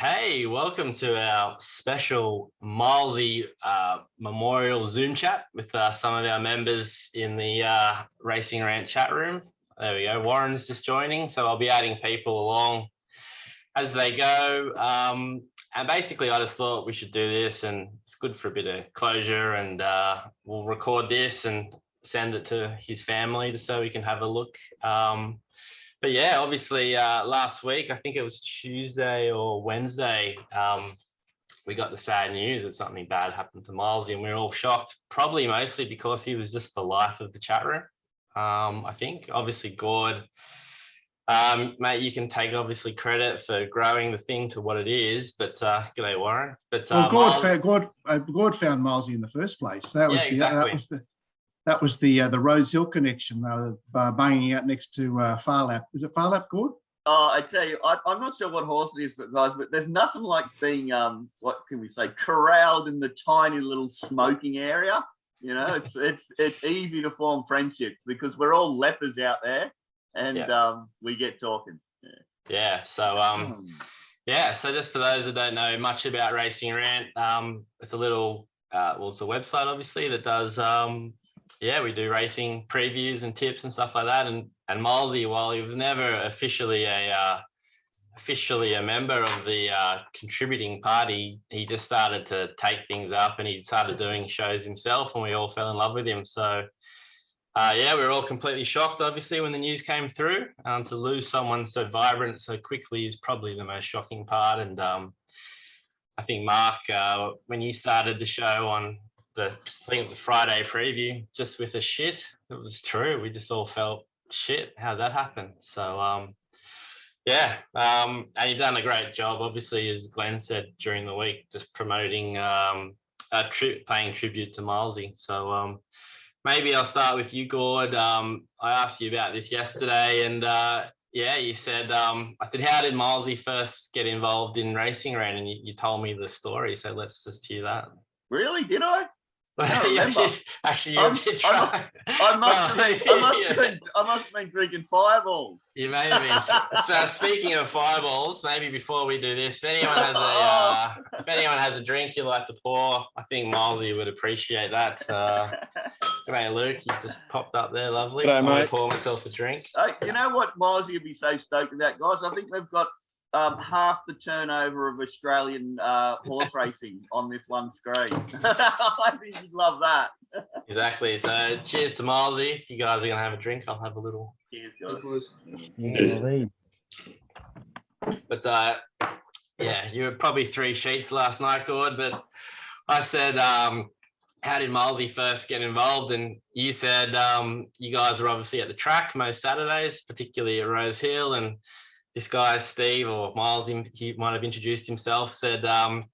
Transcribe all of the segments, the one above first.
Hey, welcome to our special Milesy memorial Zoom chat with some of our members in the Racing Rant chat room. There we go. Warren's just joining, so I'll be adding people along as they go. And basically, I just thought we should do this, and it's good for a bit of closure. And we'll record this and send it to his family just so we can have a look. But yeah, obviously last week, I think it was Tuesday or Wednesday, we got the sad news that something bad happened to Milesy, and we were all shocked, probably mostly because he was just the life of the chat room. I think obviously Gord, mate, you can take obviously credit for growing the thing to what it is, but g'day Warren. But Gord found Milesy in the first place. That was the Rose Hill connection. They were banging out next to Farlap. Is it Farlap, Gord? Oh, I tell you, I'm not sure what horse it is, guys, but there's nothing like being, what can we say, corralled in the tiny little smoking area. You know, it's easy to form friendships because we're all lepers out there, and we get talking. So just for those that don't know much about Racing Rant, it's a little, it's a website obviously that does. We do racing previews and tips and stuff like that. And Milesy, while he was never officially a member of the contributing party, he just started to take things up, and he started doing shows himself, and we all fell in love with him. So we were all completely shocked, obviously, when the news came through. To lose someone so vibrant so quickly is probably the most shocking part. And I think, Mark, when you started the show on I think it was a Friday preview, just with a shit. It was true. We just all felt shit. How'd that happen? So, and you've done a great job, obviously, as Glenn said during the week, just promoting, paying tribute to Milesy. So maybe I'll start with you, Gord. I asked you about this yesterday, and you said, I said, how did Milesy first get involved in Racing Rant? And you told me the story, so let's just hear that. Really? Did I? Actually, you're a bit drunk. I must have been drinking Fireballs. You may have been. So speaking of Fireballs, maybe before we do this, if anyone has a drink you'd like to pour, I think Milesy would appreciate that. G'day, Luke. You just popped up there, lovely. G'day, so mate. I pour myself a drink. You know what Milesy would be so stoked about, guys? I think we've got half the turnover of Australian horse racing on this one screen. I think you'd love that. Exactly. So cheers to Milesy. If you guys are going to have a drink, I'll have a little. Cheers, guys. But you were probably 3 sheets last night, Gord, but I said, how did Milesy first get involved? And you said you guys are obviously at the track most Saturdays, particularly at Rose Hill, and this guy, Steve, or Milesy, he might have introduced himself, said, I'm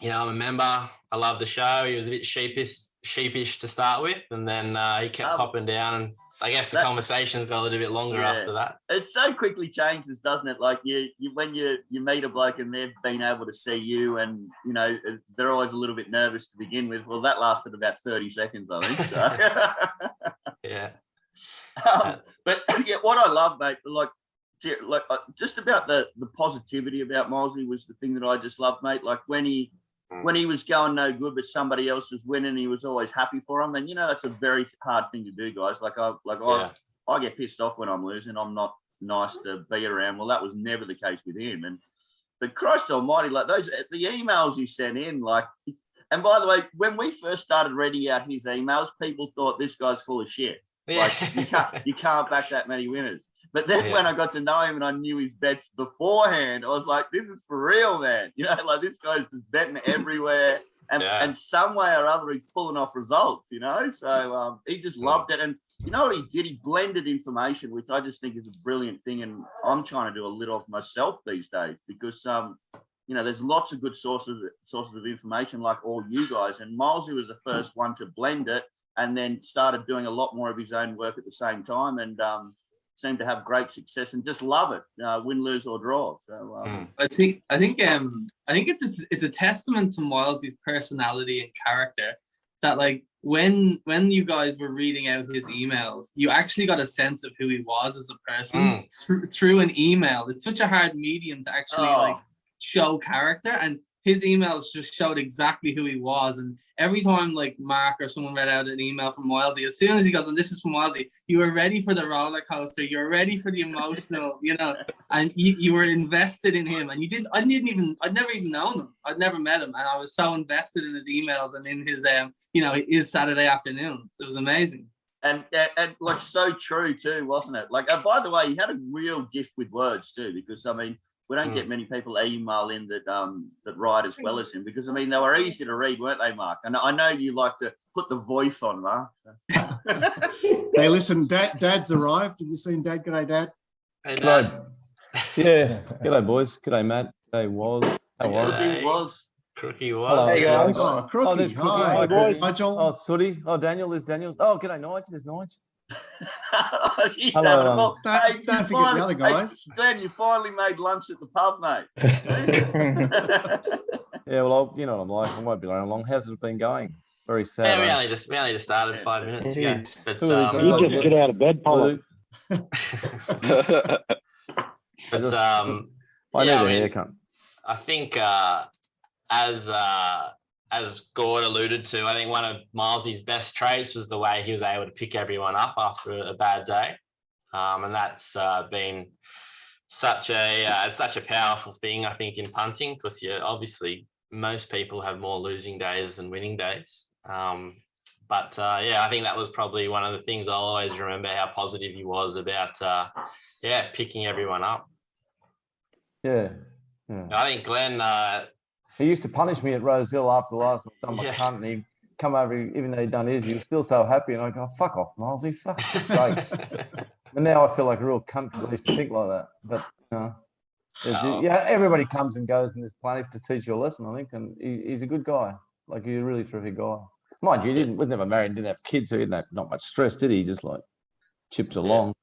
a member. I love the show. He was a bit sheepish to start with, and then he kept popping down, and I guess the conversations got a little bit longer after that. It so quickly changes, doesn't it? Like when you meet a bloke and they've been able to see you, and they're always a little bit nervous to begin with. Well, that lasted about 30 seconds, I think. So. But what I love, mate, just about the positivity about Milesy was the thing that I just loved, mate. Like when he was going no good, but somebody else was winning, he was always happy for him. And that's a very hard thing to do, guys. I get pissed off when I'm losing. I'm not nice to be around. Well, that was never the case with him. But Christ Almighty, the emails he sent in, and by the way, when we first started reading out his emails, people thought this guy's full of shit. You can't back that many winners. But then when I got to know him and I knew his bets beforehand, I was like, this is for real, man. This guy's just betting everywhere. And some way or other, he's pulling off results, So he just loved it. And you know what he did? He blended information, which I just think is a brilliant thing. And I'm trying to do a little of myself these days because, there's lots of good sources of information like all you guys. And Milesy was the first one to blend it and then started doing a lot more of his own work at the same time. And seem to have great success and just love it, win, lose or draw. So I think it's a testament to Milesy's personality and character that when you guys were reading out his emails, you actually got a sense of who he was as a person through an email. It's such a hard medium to actually show character, and his emails just showed exactly who he was. And every time like Mark or someone read out an email from Milesy, as soon as he goes, and this is from Milesy, you were ready for the roller coaster, you're ready for the emotional, and you were invested in him. And I'd never even known him. I'd never met him. And I was so invested in his emails and in his his Saturday afternoons. It was amazing. And like so true too, wasn't it? Like, by the way, he had a real gift with words too, because I mean, we don't get many people email in that write as well as him, because I mean, they were easy to read, weren't they, Mark? And I know you like to put the voice on, Mark. Hey, listen, Dad's arrived. Have you seen Dad? G'day, Dad. Hey, Dad. Yeah. G'day, boys. G'day, Matt. G'day, Woz. How are you? Crookie was. Hello, Hey, guys. Oh, Crookie. there's Crookie. Hi. Hi, boys. Hi, Joel. Oh, Sooty. Oh, Daniel. There's Daniel. Oh, g'day, Nige. There's Nige. Hello. Don't forget the other guys. Hey, Glenn, you finally made lunch at the pub, mate. Yeah, well, you know what I'm like. I won't be long. How's it been going? Very sad. Yeah, we only just started 5 minutes ago. But You just get out of bed, Polo. I need a haircut. I think as Gord alluded to, I think one of Milesy's best traits was the way he was able to pick everyone up after a bad day, and that's been such a powerful thing, I think, in punting, because obviously most people have more losing days than winning days. But I think that was probably one of the things I'll always remember, how positive he was about picking everyone up. Yeah. I think Glenn. He used to punish me at Rose Hill after the last one. Done my cunt, and he'd come over, even though he'd done his, he was still so happy. And I'd go, fuck off, Milesy, fuck sake. And now I feel like a real cunt because I used to think like that. But, everybody comes and goes in this planet to teach you a lesson, I think. And he's a good guy. Like, he's a really terrific guy. Mind you, he was never married, didn't have kids, so he didn't have not much stress, did he? He just, like, chipped along.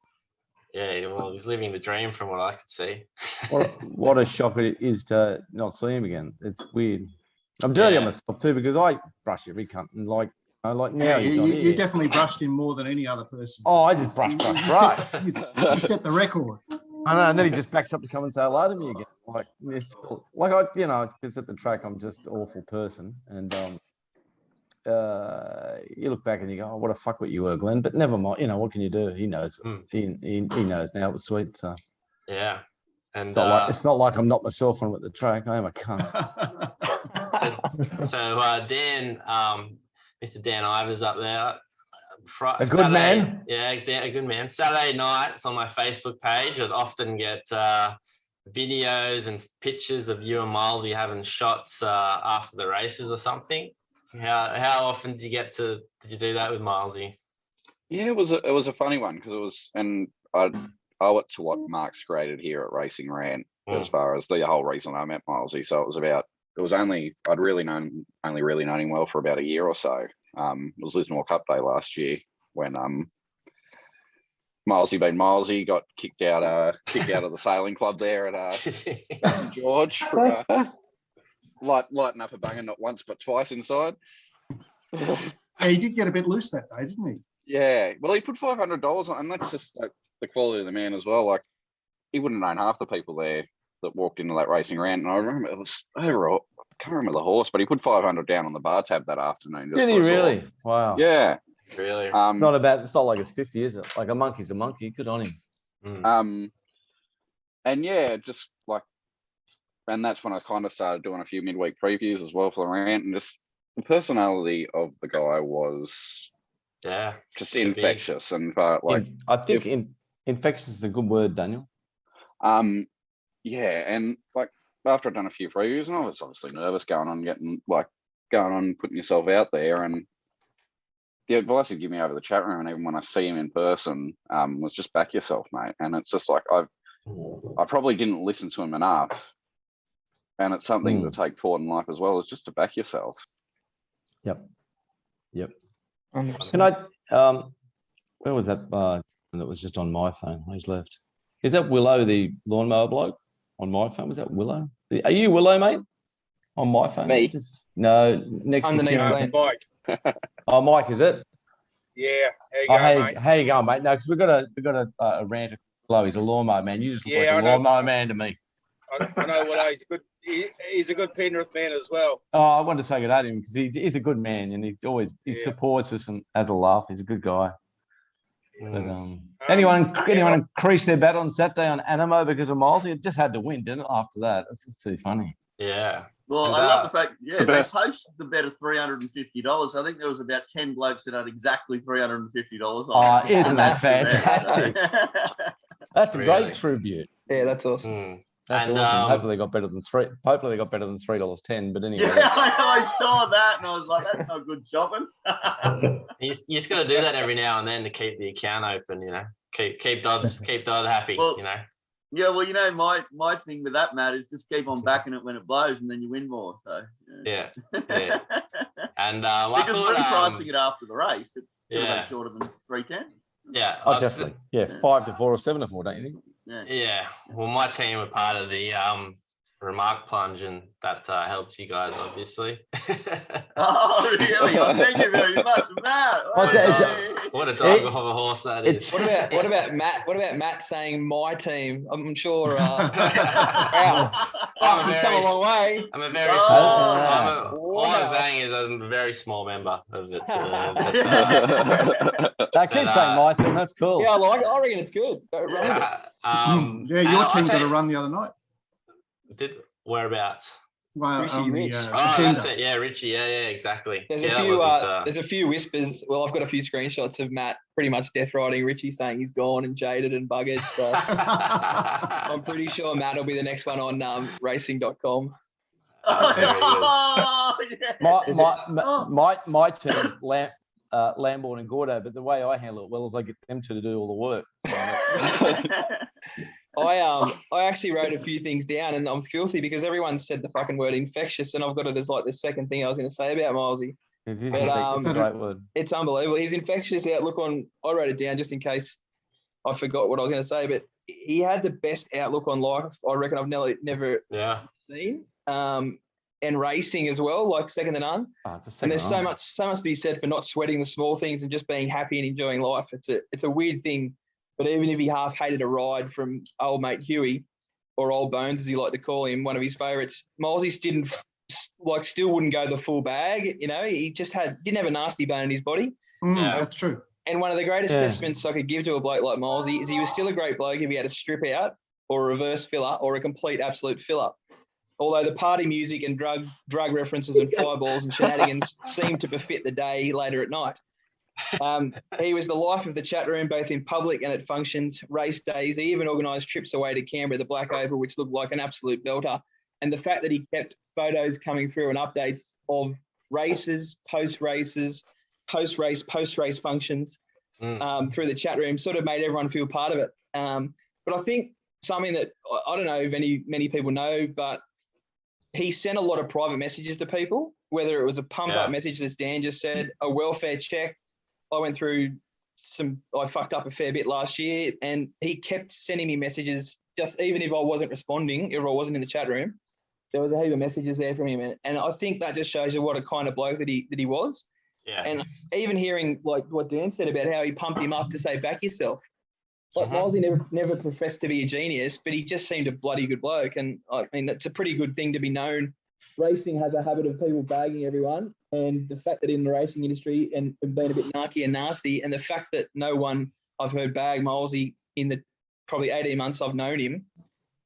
Yeah, well, he's living the dream from what I could see. What a shock it is to not see him again. It's weird. I'm dirty on myself too, because I brush every cunt, and like now you definitely brushed him more than any other person. Oh, I just brush. You set the record. I know, and then he just backs up to come and say hello to me again. Because at the track I'm just an awful person, and you look back and you go, oh, what a fuck what you were, Glenn. But never mind. What can you do? He knows. He knows now. It was sweet. So yeah, and it's not like I'm not myself when I'm at the track. I am a cunt. so Dan, Mr. Dan Ivers up there. A good man. Yeah, a good man. Saturday nights on my Facebook page, I'd often get videos and pictures of you and Milesy having shots after the races or something. How often did you do that with Milesy? Yeah, it was a funny one, because it was, and I owe it to what Mark's created here at Racing Rant as far as the whole reason I met Milesy. So I'd really really known him well for about a year or so. It was Lismore Cup Day last year when Milesy being Milesy got kicked out of the sailing club there at St George for lighting up a banger not once but twice inside. Yeah, he did get a bit loose that day, didn't he? Yeah, well, he put $500 on, and that's just like the quality of the man as well. Like, he wouldn't have known half the people there that walked into that Racing Rant, and I remember it was overall. I can't remember the horse, but he put 500 down on the bar tab that afternoon. Did he really? Wow. Yeah. Really? It's not like it's 50, is it? Like a monkey's a monkey. Good on him. And yeah, just like, and that's when I kind of started doing a few midweek previews as well for the rant, and just the personality of the guy was just infectious. And I think infectious is a good word, Daniel. Yeah, and like after I'd done a few previews, and I was obviously nervous going on putting yourself out there, and the advice he'd give me over the chat room, and even when I see him in person, was just back yourself, mate. And it's just like I probably didn't listen to him enough, and it's something to take forward in life as well, is just to back yourself. Yep. Can I? Where was that? That was just on my phone. He's left. Is that Willow, the lawnmower bloke? On my phone, was that Willow? Are you Willow, mate? On my phone? Me? No, next underneath to Mike. Oh, Mike, is it? Yeah. How you going, mate? How you going, mate? No, because we've got a rant. Hello, he's a lawnmower man. You just look like a lawnmower man to me. I know what he's good. He's a good Penrith man as well. Oh, I wanted to say good day to him because he's a good man and he supports us and has a laugh. He's a good guy. But anyone increase their bet on Saturday on Animo because of Milesy? It just had to win, didn't it? After that, it's just too funny. Yeah. Well, And I love the fact, the they best. posted the bet of $350. I think there was about 10 blokes that had exactly $350 on Oh, it. isn't that Massive bet, fantastic? That's a Really? great tribute. Yeah, that's awesome. Mm. That's And, awesome. Hopefully they got better than three. Hopefully they got better than $3.10. But anyway, Yeah, I saw that and I was like, that's not good shopping. You just got to do that every now and then to keep the account open, you know. Keep Dodd happy, Well, you know. Yeah, well, you know, my thing with that, Matt, is just keep on backing it when it blows and then you win more. So Yeah. And because repricing it after the race, it could have yeah. been shorter than 310. Yeah. oh, definitely. Yeah, 5 to 4 or 7 to 4, don't you think? Yeah. Yeah. Well, my team were part of the remark plunge, and that helped you guys, obviously. Oh, really? Oh, thank you very much, Matt. What a dog of a horse that is. What about Matt? What about Matt saying my team? I'm sure. Wow, he's come a long way. I'm a very small. All I'm saying is I'm a very small member of it. They keep saying my team. That's cool. Yeah, I reckon it's good. Your team got a run the other night. Whereabouts? Well, Richie on the Rich. That's it. Yeah, Richie. Yeah, exactly. There's Yeah, there's a few whispers. Well, I've got a few screenshots of Matt pretty much death riding Richie, saying he's gone and jaded and buggered. So I'm pretty sure Matt will be the next one on racing.com. Oh, yeah. My team, Lamborn and Gordo, but the way I handle it well is I get them to do all the work. I actually wrote a few things down and I'm filthy because everyone said the fucking word infectious and I've got it as like the second thing I was going to say about Milesy. It's a great word. It's unbelievable. His infectious outlook I wrote it down just in case I forgot what I was going to say, but he had the best outlook on life I reckon I've never seen. And racing as well, like second to none. And there's so much to be said for not sweating the small things and just being happy and enjoying life. It's a weird thing. But even if he half hated a ride from old mate Huey, or Old Bones as he liked to call him, one of his favourites, Milesy still wouldn't go the full bag. You know, he just didn't have a nasty bone in his body. That's true. And one of the greatest testaments I could give to a bloke like Milesy is he was still a great bloke if he had a strip out or a reverse filler or a complete absolute fill-up. Although the party music and drug references and fireballs and shenanigans seemed to befit the day later at night. He was the life of the chat room, both in public and at functions, race days. He even organised trips away to Canberra, the Black Oval, which looked like an absolute belter. And the fact that he kept photos coming through and updates of races, post-race functions through the chat room sort of made everyone feel part of it. But I think something that I don't know if many people know, but he sent a lot of private messages to people, whether it was a pump-up message, as Dan just said, a welfare check. I went through I fucked up a fair bit last year, and he kept sending me messages, just even if I wasn't responding, if I wasn't in the chat room, there was a heap of messages there from him. And I think that just shows you what a kind of bloke that he was. Yeah. And even hearing like what Dan said about how he pumped him up to say, back yourself. Like Milesy never professed to be a genius, but he just seemed a bloody good bloke. And I mean, that's a pretty good thing to be known. Racing has a habit of people bagging everyone. And the fact that in the racing industry and being a bit narky and nasty, and the fact that no one I've heard bag Milesy in the probably 18 months I've known him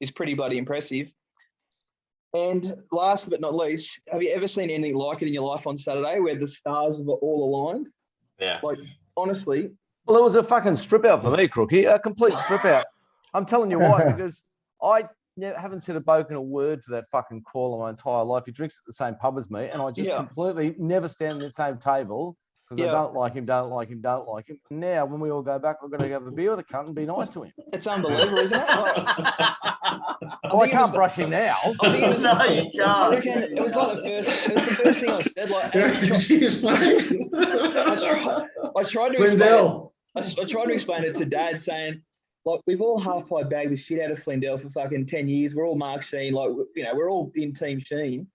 is pretty bloody impressive. And last but not least, have you ever seen anything like it in your life on Saturday where the stars were all aligned? Yeah. Like, honestly. Well, it was a fucking strip out for me, Crookie. A complete strip out. I'm telling you why, because I haven't said a broken word to that fucking caller my entire life. He drinks at the same pub as me, and I just completely never stand at the same table because I don't like him. Now, when we all go back, we're going to have a beer with a cunt and be nice to him. It's unbelievable, isn't it? I can't brush him now. No, you can't. I reckon it was like the first thing I said. Like, I tried to explain it to Dad, saying, like, we've all half-pipe bagged the shit out of Flindell for fucking 10 years. We're all Mark Sheen. Like, you know, we're all in Team Sheen.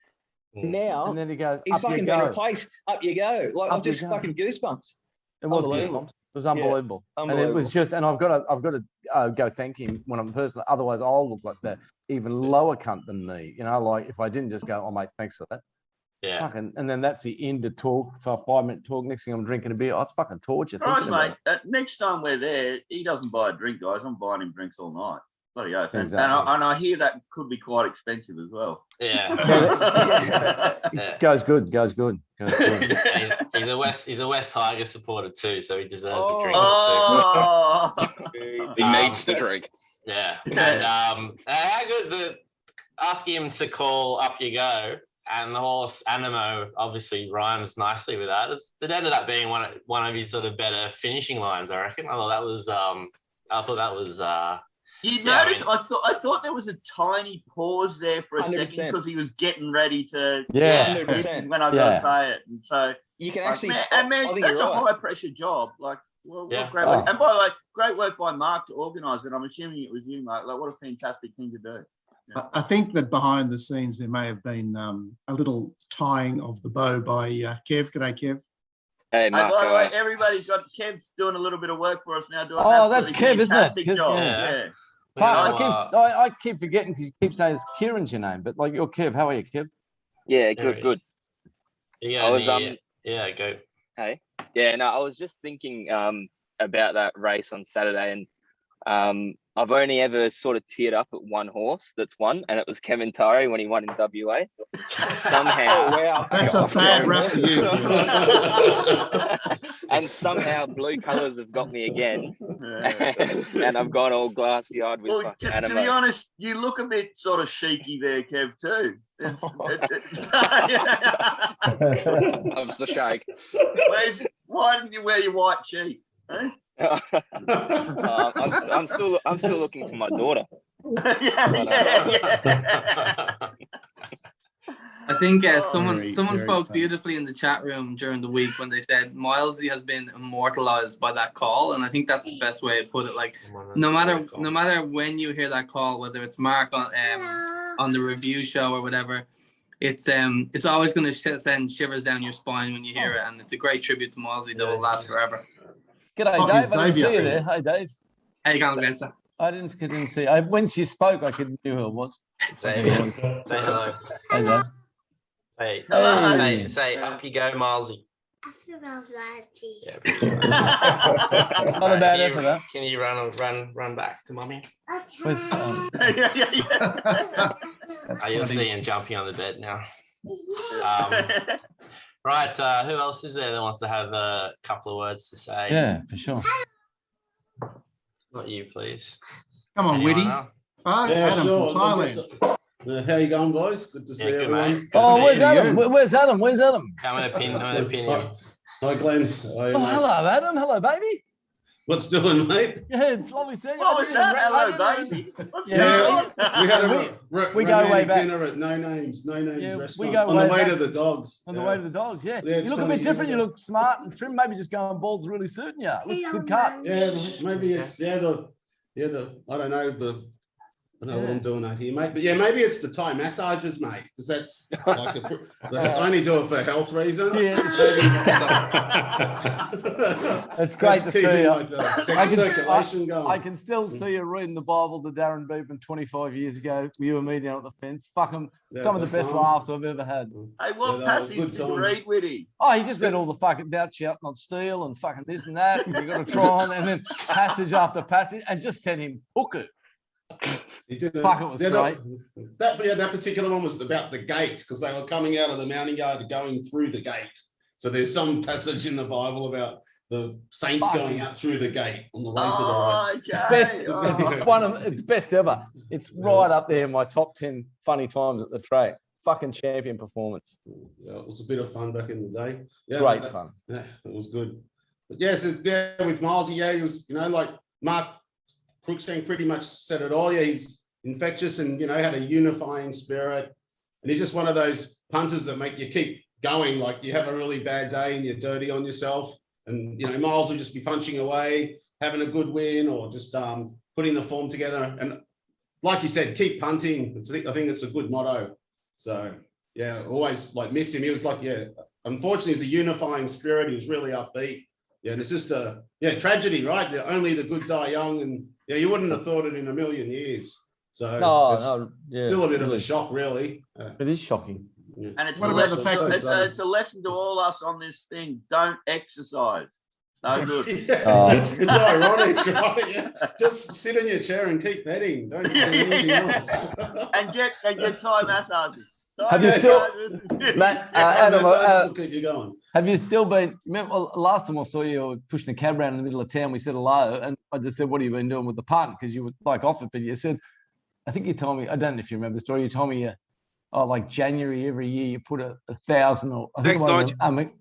Now, and then he goes, he's up fucking you been go. replaced. Up you go. Like, I've just fucking goosebumps. It was Unbelievable. goosebumps. It was unbelievable. And it Unbelievable. was just, and I've got to go thank him when I'm personally. Otherwise, I'll look like the even lower cunt than me. You know, like if I didn't just go, oh mate, thanks for that. Yeah. Fucking, and then that's the end of talk for a 5-minute talk. Next thing I'm drinking a beer. Oh, it's fucking torture. Christ, thinking about mate. it. Next time we're there, he doesn't buy a drink, guys. I'm buying him drinks all night. Bloody oath. And, Exactly. and I hear that could be quite expensive as well. Yeah. Yeah. Goes good. Goes good. Goes good. He's a West Tiger supporter too, so he deserves a drink Oh, He needs to drink. Yeah. And how good asking him to call Up You Go, and the horse Animo obviously rhymes nicely with that. It ended up being one of his sort of better finishing lines, I reckon. I thought that was you notice? I thought there was a tiny pause there for a 100%. second because he was getting ready to. Yeah. This is 100%. when I got to say it, and so You can like, actually. man, I think that's you're a right. high pressure job. Like, well, Yeah. what great work. And by the way, great work by Mark to organise it. I'm assuming it was you, Mark. Like, what a fantastic thing to do. I think that behind the scenes there may have been a little tying of the bow by Kev. G'day, Kev. Hey, And Mark. by the way, everybody's got Kev's doing a little bit of work for us now. Doing Oh, that's absolutely Kev, isn't it? fantastic 'Cause- job. yeah. Yeah. Fuck, I keep forgetting because you keep saying it's Kieran's your name, but like you're Kev. How are you, Kev? Yeah, There he good. Yeah, I was, yeah, go. Hey. Yeah, no, I was just thinking about that race on Saturday, and I've only ever sort of teared up at one horse that's won, and it was Kevin Tari when he won in WA. Somehow, Wow. That's a bad rap for you. and somehow blue colours have got me again, and I've gone all glassy-eyed with Well, fucking to Animo. be honest, you look a bit sort of cheeky there, Kev, too. Loves the shake. Why didn't you wear your white sheet? Eh? I'm still looking for my daughter. Yeah. I think someone Very spoke funny. beautifully in the chat room during the week when they said Milesy has been immortalized by that call, and I think that's the best way to put it. Like, no matter when you hear that call, whether it's Mark on the review show or whatever, it's always going to send shivers down your spine when you hear it, and it's a great tribute to Milesy that will last forever. G'day, Oh, Dave. he's I didn't see you Xavier. there. Hey, Dave. How you going, Spencer? I didn't see. When she spoke, I could knew who it was. Say hello. Hey, Dave. Say up you go, Milesy. Yeah. Not a bad effort, huh? Can you run back to mummy? Where's, You'll see him jumping on the bed now. Right, who else is there that wants to have a couple of words to say? yeah, for sure. Not you, please. Come on, Anyone Witty. else? Adam from Thailand. How you going, boys? Good to see Yeah, good, everyone. mate. Oh, Good to where's see Adam? you. Where's Adam? Where's Adam? I'm gonna pin him. Hi, Glenn. Oh, hello, Adam. Hello, baby. What's doing, mate? Yeah, it's lovely seeing you. What was that? Hello, baby. What's going on? We had a We go way romantic back. dinner at No Names Yeah, we restaurant go on way the way back. to the dogs. On the way to the dogs, yeah. Yeah, You it's look a 20 bit different. years You ago. look smart and trim. Maybe just going bald's really suiting you. Looks a good cut. Yeah, maybe it's the I don't know what I'm doing out here, mate. But yeah, maybe it's the Thai massages, mate, because that's like I only do it for health reasons. It's great to see you. Like the circulation going. I can still see you reading the Bible to Darren Beeman 25 years ago. You and me down at the fence. Fuck him. Yeah, Some of the that's best fine. laughs I've ever had. Hey, what Yeah, passage good did you times. read, Witty? Oh, he just read all the fucking about shouting on steel and fucking this and that. And you got to try on, and then passage after passage, and just sent him hook it. He did it. Fuck, it was great. That particular one was about the gate because they were coming out of the mounting yard going through the gate. So there's some passage in the Bible about the saints Fuck. going out through the gate on the way to the right. Okay. Best, it's best ever. It's right up there in my top 10 funny times at the track. Fucking champion performance. Yeah, it was a bit of fun back in the day. Yeah, Great fun. Yeah, it was good. But yeah, so yeah, with Milesy, yeah, he was, like Mark Crookshank pretty much said it all. Yeah, he's infectious and, had a unifying spirit. And he's just one of those punters that make you keep going. Like you have a really bad day and you're dirty on yourself. And, Miles will just be punching away, having a good win or just putting the form together. And like you said, keep punting. I think it's a good motto. So, yeah, always miss him. He was unfortunately, he's a unifying spirit. He was really upbeat. Yeah, and it's just a tragedy, right? Only the good die young, and you wouldn't have thought it in a million years. So still a bit of a shock, really. It is shocking. Yeah. And it's what a about lesson. the fact It's a lesson to all us on this thing. Don't exercise. No good. It's ironic, right? Yeah. Just sit in your chair and keep betting. Don't do anything else. and get Thai massages. Have you still, Adam, will keep you going. Have you still been? Remember, last time I saw you, were pushing a cab around in the middle of town. We said hello, and I just said, "What have you been doing with the punt?" Because you were like off it, but you said, I think you told me. I don't know if you remember the story. You told me, like January every year, you put a 1,000 or I think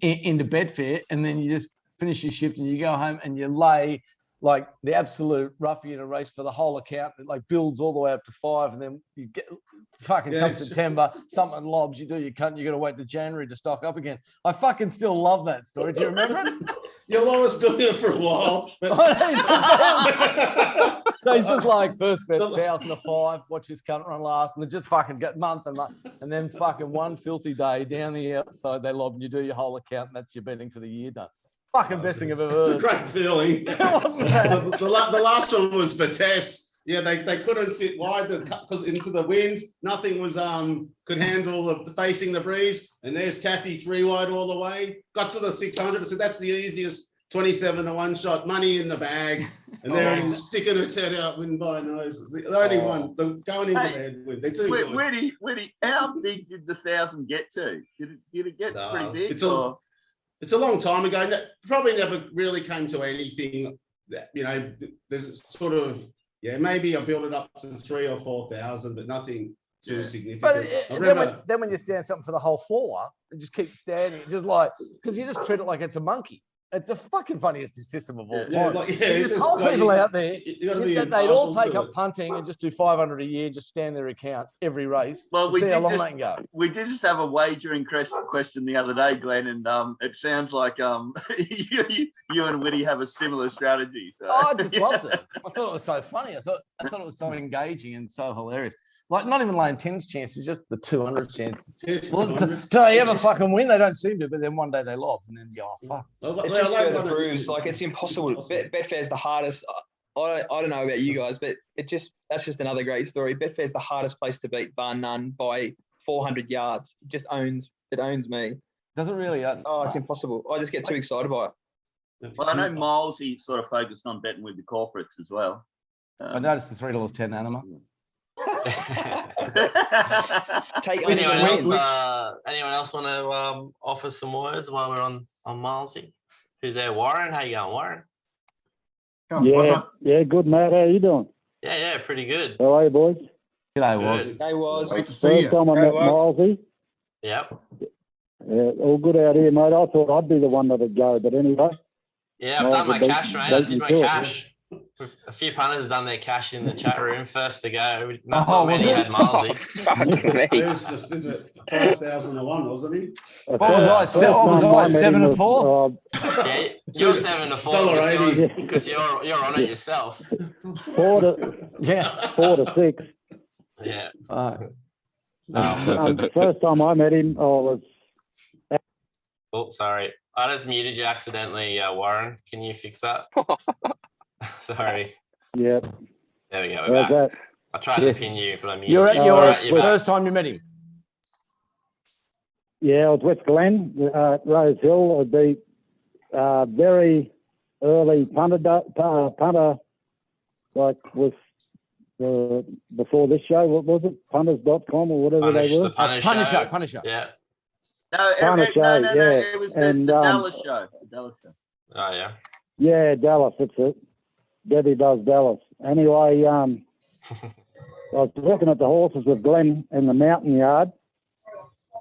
into Betfair, and then you just finish your shift and you go home and you lay like the absolute roughie in a race for the whole account that like builds all the way up to 5, and then you get fucking come September, something lobs, you do your cunt, you got to wait to January to stock up again. I fucking still love that story. Do you remember it? You'll always doing it for a while. But... So he's just like first bet 1,000 to 5, watch this cunt run last, and they just fucking get month and month, and then fucking one filthy day down the outside they lob and you do your whole account, and that's your betting for the year done. Fucking best thing I've ever heard. It's a great feeling. The last one was Vitesse. Yeah, they couldn't sit wide because into the wind. Nothing was could handle the facing the breeze. And there's Caffey 3 wide all the way. Got to the 600. I said that's the easiest 27 to 1 shot. Money in the bag. And there he's sticking its head out, win by nose. It's the only one going into the headwind. They're too good. Whitty, how big did the 1,000 get to? Did it get pretty big? It's a long time ago. Probably never really came to anything that, there's sort of, maybe I built it up to 3,000 or 4,000, but nothing too significant. But then when you stand something for the whole 4 and just keep standing, just like, because you just treat it like it's a monkey. It's the fucking funniest system of all time. There's whole people out there, they'd all take up punting and just do 500 a year, just stand their account every race. Well, we did just have a wagering question the other day, Glenn, and it sounds like you and Whitty have a similar strategy. So. I just loved it. I thought it was so funny. I thought it was so engaging and so hilarious. Like, not even laying 10's chances, just the 200 chances. Well, do they ever fucking win? They don't seem to, but then one day they lob, and then you go, oh, fuck. It just further proves, like, it's impossible. Betfair's the hardest. I don't know about you guys, but that's just another great story. Betfair's the hardest place to beat, bar none, by 400 yards. It owns me. Does it really? Oh, it's impossible. I just get too excited by it. Well, I know Milesy sort of focused on betting with the corporates as well. I noticed the $3.10 anima. Anyone else want to offer some words while we're on Milesy? Who's there? Warren? How you going, Warren? Yeah, good, Matt. How you doing? Yeah, pretty good. How are you, boys? G'day, Woz. Hey, Woz. Great to see you. First time I met Milesy. Yep. Yeah, all good out here, mate. I thought I'd be the one that'd go, but anyway. Yeah, I've done my cash, mate. I did my cash. A few punters done their cash in the chat room first to go. Not many had Milesy. There's 5,000 to 1, wasn't he? What was I? 7 to 4? Yeah, you're 7 to 4 because you're on it yourself. 4 to 6. Yeah. First time I met him, I was. Oh, sorry. I just muted you accidentally, Warren. Can you fix that? Sorry. Yeah. There we go. We're back. That? I tried to pin you, but I muted you're you. the first time you met him. Yeah, I was with Glenn at Rose Hill. I'd be very early punter, like with before this show. What was it? Punters.com or whatever they were. The Punisher. Yeah. No, it was the Dallas show. The Dallas show. Oh, yeah. Yeah, Dallas, that's it. Debbie does Dallas. Anyway, I was looking at the horses with Glenn in the mountain yard,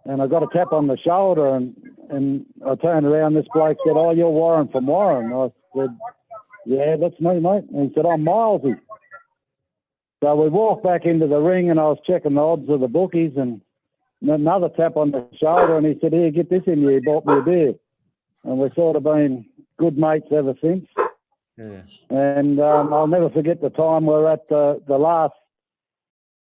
and I got a tap on the shoulder, and I turned around. This bloke said, "Oh, you're Warren from Warren." I said, "Yeah, that's me, mate." And he said, "I'm Milesy." So we walked back into the ring, and I was checking the odds of the bookies, and another tap on the shoulder, and he said, "Here, get this in you." He bought me a beer, and we've sort of been good mates ever since. Yeah. And I'll never forget the time we were at the last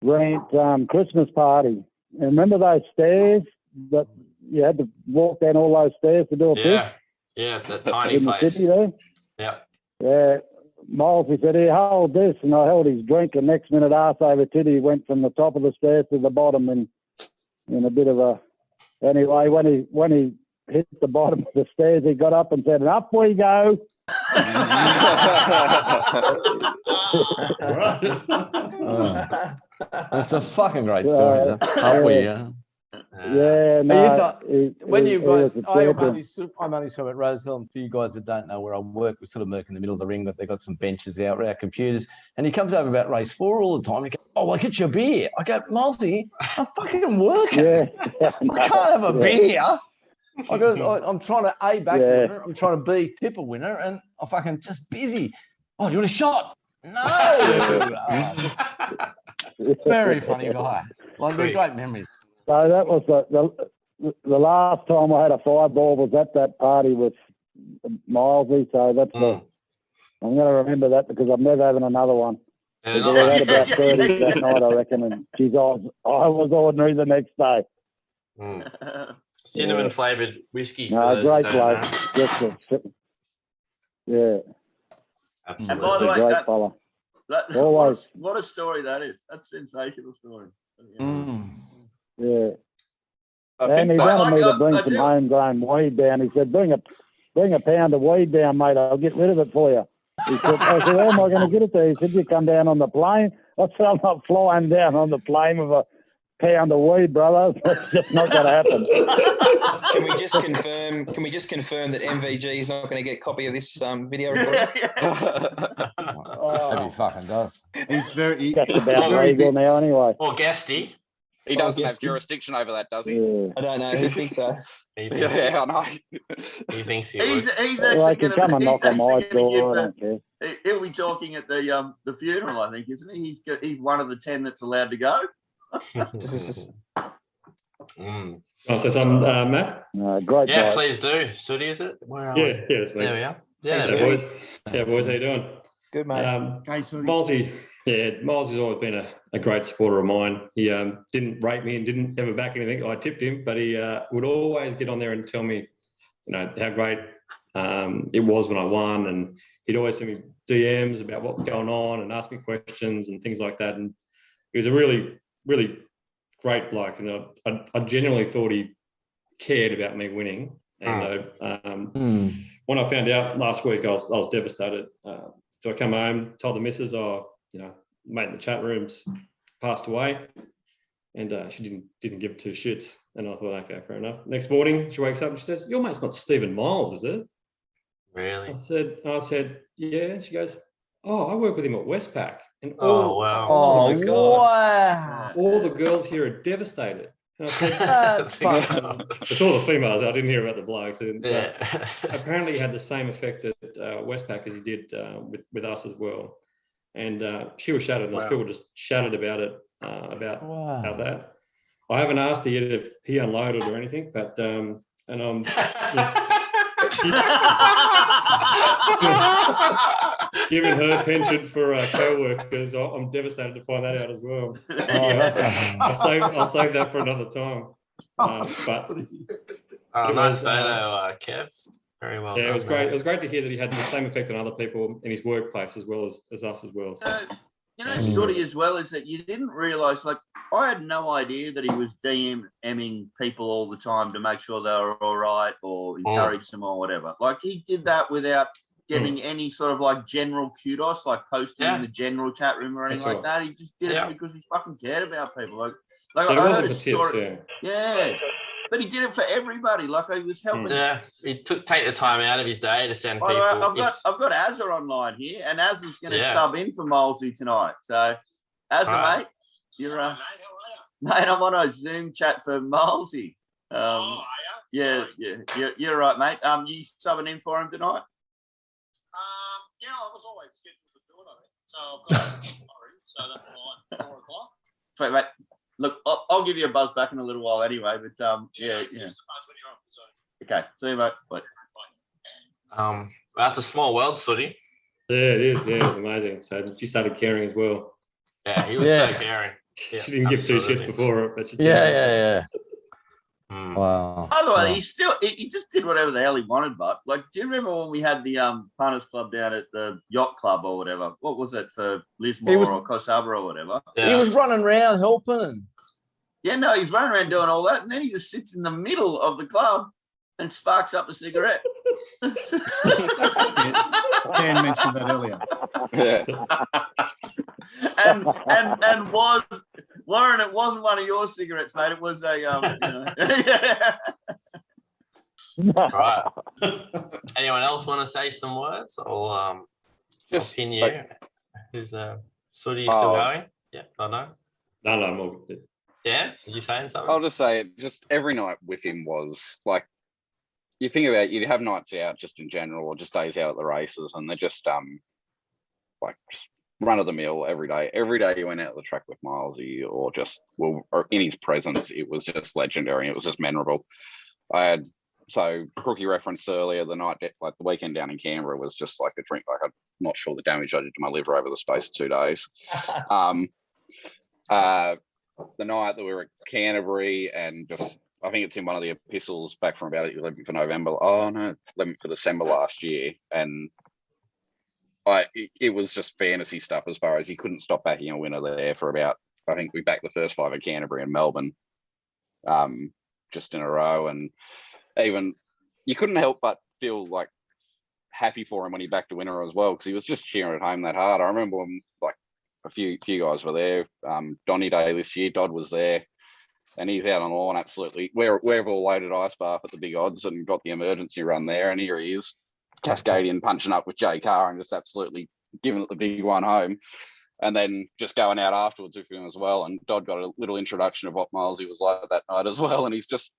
Rant Christmas party. And remember those stairs that you had to walk down all those stairs to do a pick? Yeah, the tiny in the place. city there. Yeah. Yeah. Milesy said, "Here, hold this," and I held his drink, and next minute, arse over titty, he went from the top of the stairs to the bottom in a bit of a. Anyway, when he hit the bottom of the stairs, he got up and said, "Up we go." That's a fucking great story. Yeah, no. When you guys, I'm only sort of at Rosehill, and for you guys that don't know where I work, we sort of work in the middle of the ring, but they've got some benches out with our computers. And he comes over about race 4 all the time. He goes, "Oh, well, get your beer." I go, "Milesy, I'm fucking working. Yeah. I can't have a beer." I go, "I'm trying to A, back a winner. I'm trying to B, tip a winner, and I'm fucking just busy." "Oh, do you want a shot?" "No." Very funny guy. Like, they're great memories. So that was the last time I had a fireball was at that party with Milesy. So that's I'm going to remember that because I'm never having another one. We had about 30 that night, I reckon, and geez, I was ordinary the next day. Cinnamon flavoured whiskey. No, great bloke. Yeah. Absolutely. And by the way, great fella. What a story that is. That's a sensational story. Yeah. And he wanted me to bring some homegrown weed down. He said, bring a pound of weed down, mate. I'll get rid of it for you. He said, I said, "How am I going to get it there?" He said, "You come down on the plane." I said, "I'm not flying down on the plane with a pound of weed, brother. That's just not going to happen." Can we just confirm that MVG is not going to get a copy of this video recording? He fucking does. He's very just about legal now, anyway. Or guesty. He doesn't have jurisdiction over that, does he? Yeah. I don't know. Who thinks so? Yeah, I know. He thinks he He's would. actually can come and knock on my door. I don't care. He'll be talking at the funeral, I think, isn't he? He's one of the 10 that's allowed to go. I'll say something, Matt. Great. Yeah, guy. please do. Sooty, is it? Where are Yeah, that's me. There we are. Yeah, Hey, boys. Yeah, boys, how you doing? Good, mate. Milesy, Milesy's always been a great supporter of mine. He didn't rate me and didn't ever back anything. I tipped him, but he would always get on there and tell me, how great it was when I won, and he'd always send me DMs about what was going on and ask me questions and things like that. And he was a really, really great bloke, and I genuinely thought he cared about me winning. And when I found out last week, I was devastated. So I come home, told the missus, mate in the chat rooms passed away, and she didn't give 2 shits. And I thought, okay, fair enough. Next morning, she wakes up and she says, "Your mate's not Stephen Miles, is it?" Really? I said, "Yeah." She goes, "Oh, I work with him at Westpac." And wow. Oh my God. Wow. All the girls here are devastated. And I said, That's fucking. it's all the females. I didn't hear about the blokes. Yeah. Apparently, he had the same effect at Westpac as he did with us as well. And she was shattered, and people just chatted about it, about that. I haven't asked her yet if he unloaded or anything, but and I'm giving her pension for co-workers. I'm devastated to find that out as well. I'll save that for another time. Nice photo, Kev. Very well. Yeah, done, it was great. It was great to hear that he had the same effect on other people in his workplace as well as us as well. So. Sooty as well, is that you didn't realise, like, I had no idea that he was DMing people all the time to make sure they were all right or encourage them or whatever. Like, he did that without getting any sort of like general kudos, like posting in the general chat room or anything like that. He just did it because he fucking cared about people. Like I heard a story. But he did it for everybody. Like, he was helping. Yeah, he take the time out of his day to send people. I've got Azza online here, and Azza's going to sub in for Milesy tonight. So, Azza, mate, you're mate. I'm on a Zoom chat for Milesy. You're right, mate. You subbing in for him tonight? Yeah, I was always scheduled to do it, I think. So I've got so that's fine. 4 o'clock. Sweet, mate. Look, I'll give you a buzz back in a little while anyway, but okay, see you, mate. Bye. That's a small world, Sooty. Yeah, it is. Yeah, it was amazing. So she started caring as well. Yeah, he was so caring. Yeah, she didn't give 2 shits before it, but she did. Yeah. Wow. By the way, he just did whatever the hell he wanted. But like, do you remember when we had the punters club down at the yacht club or whatever? What was it for Lismore or Kosaba or whatever? Yeah. He was running around helping. Yeah, no, he's running around doing all that, and then he just sits in the middle of the club and sparks up a cigarette. Dan mentioned that earlier. Yeah. and was Warren, it wasn't one of your cigarettes, mate. It was a Right. Anyone else want to say some words? Or just pin you. Is Sooty still going? Yeah, I know. No, I'm all good. Yeah, are you saying something? I'll just say it, just every night with him was like, you think about it, you'd have nights out just in general or just days out at the races, and they're just like just run of the mill every day. Every day you went out to the track with Milesy or in his presence, it was just legendary. It was just memorable. Crookie referenced earlier, the night, like the weekend down in Canberra was just like a drink. Like I'm not sure the damage I did to my liver over the space of 2 days. The night that we were at Canterbury, and just I think it's in one of the epistles back from about 11th of November. Oh no, 11th of December last year, and it was just fantasy stuff as far as he couldn't stop backing a winner there for about. I think we backed the first 5 at Canterbury and Melbourne, just in a row, and even you couldn't help but feel like happy for him when he backed a winner as well, because he was just cheering at home that hard. I remember when like a few guys were there. Donny Day this year, Dodd was there, and he's out on lawn absolutely. We've all loaded ice bath at the big odds and got the emergency run there, and here he is, Cascadian punching up with Jay Carr and just absolutely giving it the big one home. And then just going out afterwards with him as well. And Dodd got a little introduction of what Milesy was like that night as well. And he's just,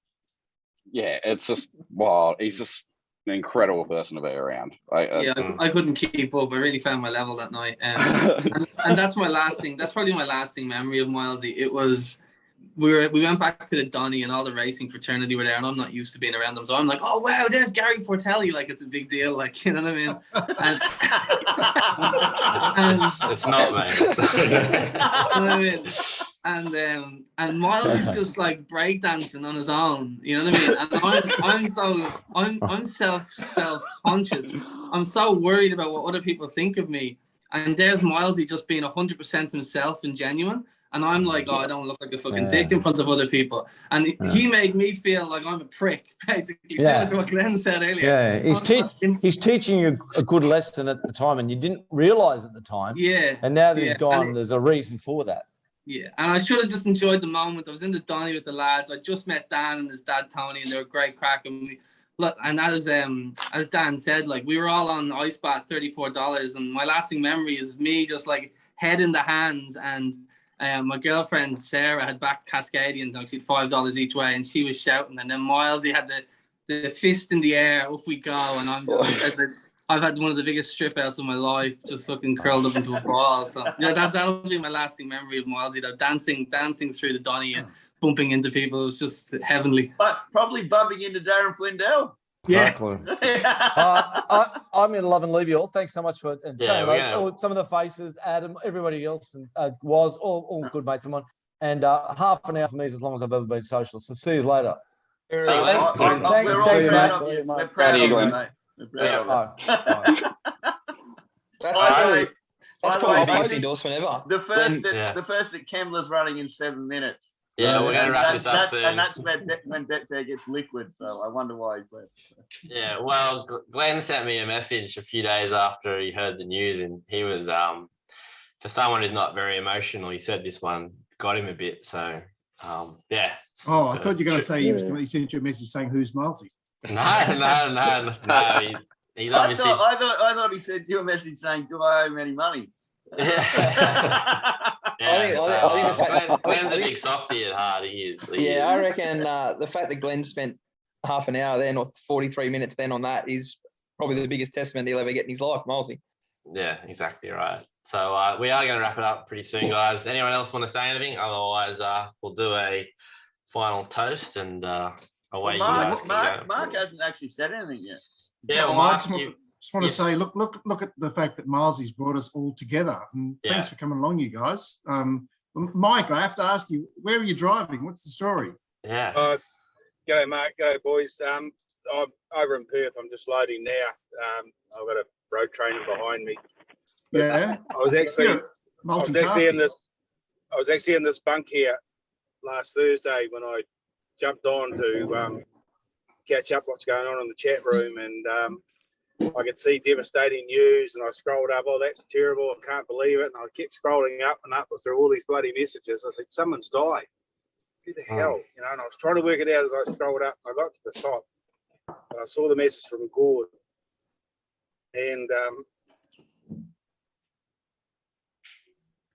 it's just wild. He's just an incredible person to be around. I couldn't keep up. I really found my level that night. And that's my lasting, that's probably my lasting memory of Milesy. It was, we went back to the Donny and all the racing fraternity were there, and I'm not used to being around them. So I'm like, oh wow, there's Gary Portelli. Like it's a big deal. Like, you know what I mean? And it's not, mate. You know what I mean? And Miles is just like breakdancing on his own. You know what I mean? And I'm self-conscious. I'm so worried about what other people think of me. And there's Milesy just being 100% himself and genuine. And I'm like, oh, I don't look like a fucking dick in front of other people. And he made me feel like I'm a prick, basically. Similar to what Glenn said earlier. Yeah, he's teaching you a good lesson at the time, and you didn't realise at the time. Yeah. And now that he's gone, there's a reason for that. Yeah, and I should have just enjoyed the moment. I was in the Donny with the lads. I just met Dan and his dad Tony, and they were great crack. And as Dan said, like we were all on ice bath, $34, and my lasting memory is me just like head in the hands, and my girlfriend Sarah had backed Cascadian, like she'd $5 each way, and she was shouting, and then Milesy had the fist in the air, up we go, and I've had one of the biggest strip outs of my life, just fucking curled up into a ball. So yeah, that'll be my lasting memory of Milesy, though. Dancing through the Donny and bumping into people. It was just heavenly. But probably bumping into Darren Flindell. Exactly. I'm going to love and leave you all. Thanks so much for some of the faces, Adam, everybody else, and was all good mates of mine. And half an hour for me is as long as I've ever been social. So see you later. We're all proud of you, mate. That's probably the biggest endorsement ever. The first that Kembla's running in 7 minutes. Yeah, we're going to wrap this up soon. And that's when Betfair gets liquid. So I wonder why he's left. Yeah, well, Glenn sent me a message a few days after he heard the news, and he was, for someone who's not very emotional, he said this one got him a bit. So, yeah. Oh, I thought you were going to say he sent you a message saying, who's Milesy? No. He's obviously. I thought he sent you a message saying, do I owe him any money? Glenn's a big softie at heart. He is. I reckon the fact that Glenn spent half an hour then or 43 minutes then on that is probably the biggest testament he'll ever get in his life, Milesy. Yeah, exactly right. So we are going to wrap it up pretty soon, guys. Anyone else want to say anything? Otherwise, we'll do a final toast and away you guys can go. Mark hasn't actually said anything yet. Yeah, Mark, just want to say, look at the fact that Milesy's brought us all together. And thanks for coming along, you guys. Mike, I have to ask you, where are you driving? What's the story? Yeah. G'day, Mark. G'day, boys. I'm over in Perth. I'm just loading now. I've got a road training behind me. But Yeah. I was actually in this. Multitasking. I was actually in this bunk here last Thursday when I jumped on to catch up what's going on in the chat room, and I could see devastating news, and I scrolled up, oh, that's terrible, I can't believe it, and I kept scrolling up and up through all these bloody messages. I said, someone's died. Who the hell? You know, and I was trying to work it out as I scrolled up, and I got to the top, and I saw the message from Gord, and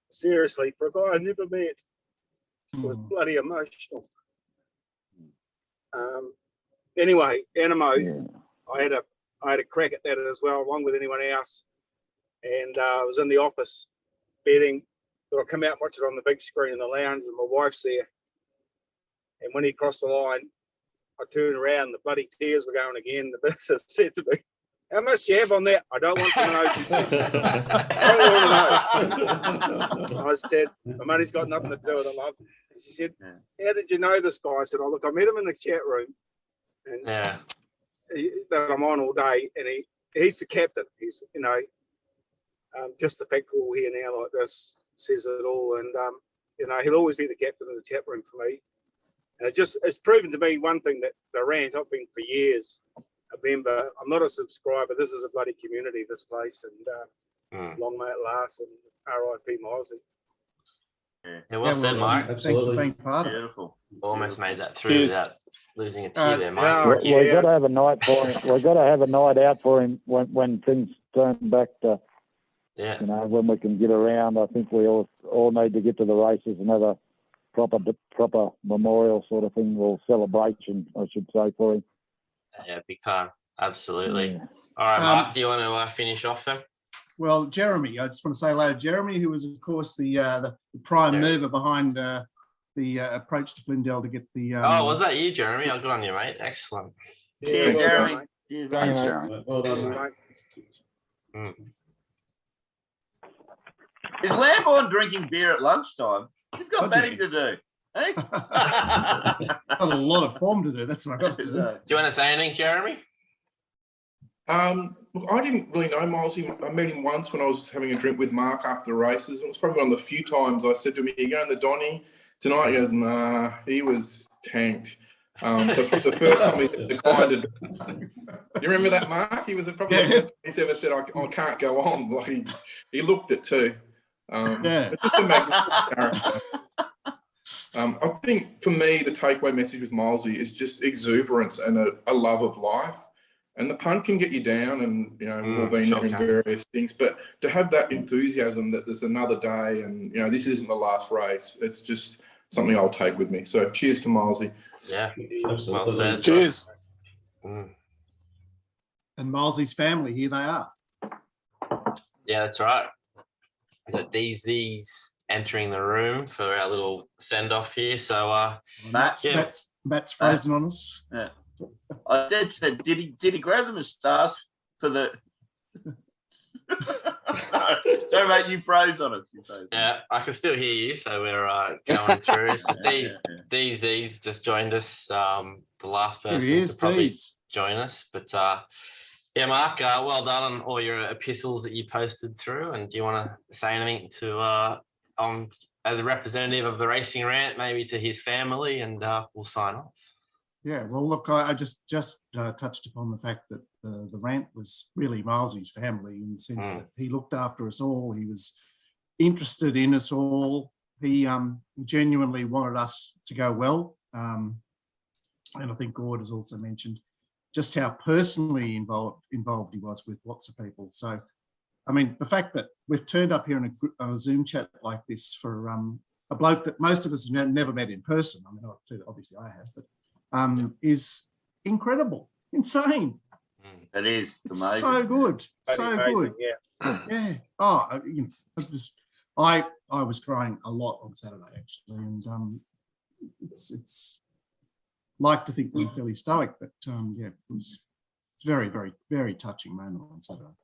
seriously, for a guy I never met, it was bloody emotional. Anyway, Animo, I had a crack at that as well, along with anyone else. And I was in the office betting that I'll come out and watch it on the big screen in the lounge, and my wife's there. And when he crossed the line, I turned around, the bloody tears were going again. The business said to me, how much do you have on that? I don't want to know, she said. I don't want to know. I said, my money's got nothing to do with it, love. And she said, how did you know this guy? I said, oh, look, I met him in the chat room. And that I'm on all day, and he's the captain. He's, you know, just the fact we're all here now like this says it all. And you know, he'll always be the captain of the chat room for me. And it's proven to me one thing, that the Rant, I've been for years a member. I'm not a subscriber. This is a bloody community, this place, and long may it last. And R.I.P. Milesy. Yeah, well said, Mike. Thanks for being part of it. Beautiful. Almost made that through without losing a tear there, Mike. We've got to have a night for him. We've got to have a night out for him when things turn back to, you know, when we can get around. I think we all need to get to the races and have a proper memorial sort of thing, or celebration, I should say, for him. Yeah, big time. Absolutely. Yeah. All right, Mark, do you want to finish off then? Well, Jeremy, I just want to say hello to Jeremy, who was, of course, the prime mover behind the approach to Flindell to get the. Oh, was that you, Jeremy? Oh, good on you, mate. Excellent. Cheers, Jeremy. Thanks, Jeremy. Well done, mate. Is Lamborn drinking beer at lunchtime? He's got betting to do. Hey? Got a lot of form to do. That's what I got to do. Do you want to say anything, Jeremy? Look, I didn't really know Milesy. I met him once when I was having a drink with Mark after the races. It was probably one of the few times I said to him, "Are you going to Donny tonight?" He goes, "Nah." He was tanked. So for the first time he declined it. You remember that, Mark? He was probably the first time he's ever said, "I can't go on." Like he looked it too. Just a magnificent character. I think for me, the takeaway message with Milesy is just exuberance and a love of life. And the punt can get you down, and you know we've all been there in various things. But to have that enthusiasm that there's another day, and you know this isn't the last race, it's just something I'll take with me. So cheers to Milesy. Yeah, absolutely. Well said. Cheers. And Milesy's family, here they are. Yeah, that's right. We've got DZ's entering the room for our little send off here. So Matt's frozen on us. Yeah. I said, did he grab the moustache for the? Sorry, mate, you froze on us. Yeah, I can still hear you, so we're going through. So DZ's just joined us. The last person to probably join us, but yeah, Mark, well done on all your epistles that you posted through. And do you want to say anything to as a representative of the Racing Rant, maybe to his family, and we'll sign off. Yeah, well, look, I just touched upon the fact that the Rant was really Milesy's family, in the sense that he looked after us all. He was interested in us all. He genuinely wanted us to go well. And I think Gord has also mentioned just how personally involved he was with lots of people. So, I mean, the fact that we've turned up here in a Zoom chat like this for a bloke that most of us have never met in person, I mean, obviously I have, but is incredible, insane. It is amazing. So good, so good. Yeah. Oh, you know, I was crying a lot on Saturday actually, and it's like to think we're fairly stoic, but yeah, it was very, very, very touching moment on Saturday.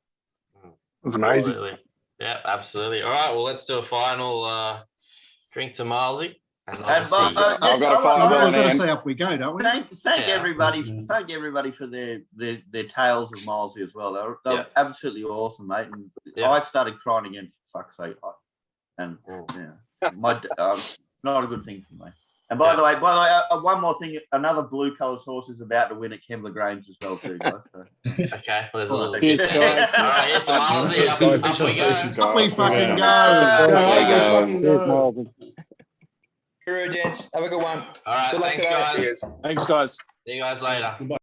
It was amazing. Absolutely. Yeah, absolutely. All right, well, let's do a final drink to Milesy. And And obviously, I've got to follow Well, that we've got to man. say up we go, don't we? Thank Yeah. everybody. Mm. Thank everybody for their tales of Milesy as well. They were Yeah. absolutely awesome, mate. And Yeah. I started crying again for fuck's sake. And yeah, not a good thing for me. And by the way, one more thing, another blue colours horse is about to win at Kembla Grange as well too, guys. So. okay, well, there's a little. Cheers, guys. All right, here's the Milesy. Up we go. Up we fucking go. Cheers, Milesy. Guru, gents. Have a good one. All right, Good luck thanks, today. guys. Cheers. Thanks, guys. See you guys later.